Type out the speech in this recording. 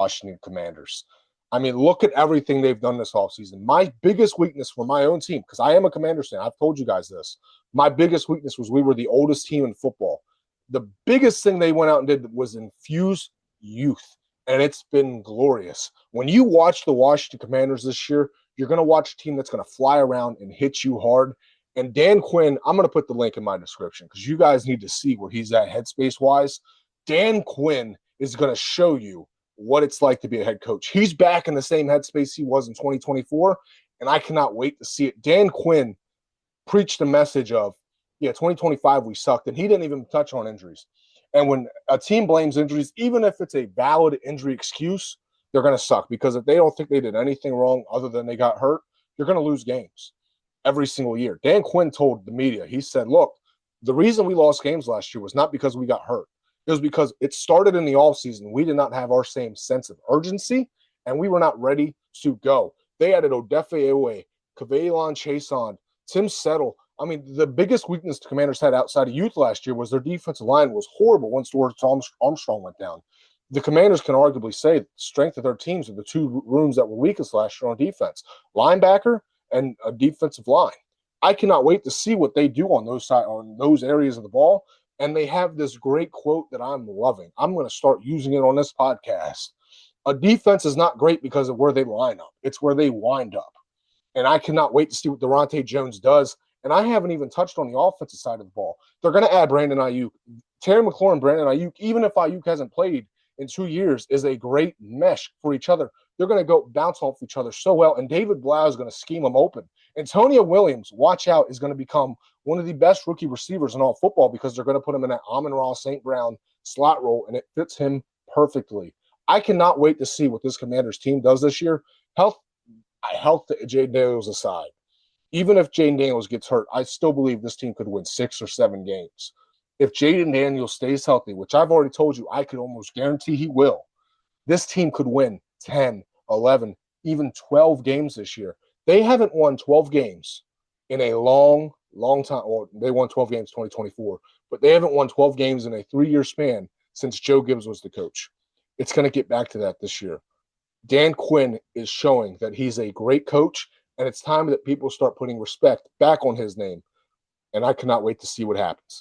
Washington Commanders. I mean, look at everything they've done this offseason. My biggest weakness for my own team, because I am a Commanders fan, I've told you guys this. My biggest weakness was we were the oldest team in football. The biggest thing they went out and did was infuse youth, and it's been glorious. When you watch the Washington Commanders this year, you're going to watch a team that's going to fly around and hit you hard. And Dan Quinn, I'm going to put the link in my description because you guys need to see where he's at headspace-wise. Dan Quinn is going to show you what it's like to be a head coach. He's back in the same headspace he was in 2024, and I cannot wait to see it. Dan Quinn preached the message of, 2025 we sucked, and he didn't even touch on injuries. And when a team blames injuries, even if it's a valid injury excuse, they're going to suck because if they don't think they did anything wrong other than they got hurt, you're going to lose games every single year. Dan Quinn told the media, he said, look, the reason we lost games last year was not because we got hurt. It was because it started in the offseason. We did not have our same sense of urgency, and we were not ready to go. They added Odefe Ewe, Kavaylon Chason, Tim Settle. I mean, the biggest weakness the Commanders had outside of youth last year was their defensive line was horrible once George Armstrong went down. The Commanders can arguably say the strength of their teams are the two rooms that were weakest last year on defense, linebacker and a defensive line. I cannot wait to see what they do on those areas of the ball. And they have this great quote that I'm loving. I'm going to start using it on this podcast. A defense is not great because of where they line up. It's where they wind up. And I cannot wait to see what Daronte Jones does. And I haven't even touched on the offensive side of the ball. They're going to add Brandon Ayuk. Terry McLaurin, Brandon Ayuk, even if Ayuk hasn't played in 2 years, is a great mesh for each other. They're going to go bounce off each other so well. And David Blau is going to scheme them open. Antonio Williams, watch out, is going to become one of the best rookie receivers in all football because they're going to put him in that Amon-Ra St. Brown slot role, and it fits him perfectly. I cannot wait to see what this Commanders team does this year. Health to Jaden Daniels aside. Even if Jaden Daniels gets hurt, I still believe this team could win 6 or 7 games. If Jaden Daniels stays healthy, which I've already told you I could almost guarantee he will, this team could win 10, 11, even 12 games this year. They haven't won 12 games in a long time. Well, they won 12 games 2024, but they haven't won 12 games in a 3-year span since Joe Gibbs was the coach. It's going to get back to that this year. Dan Quinn is showing that he's a great coach, and it's time that people start putting respect back on his name, and I cannot wait to see what happens.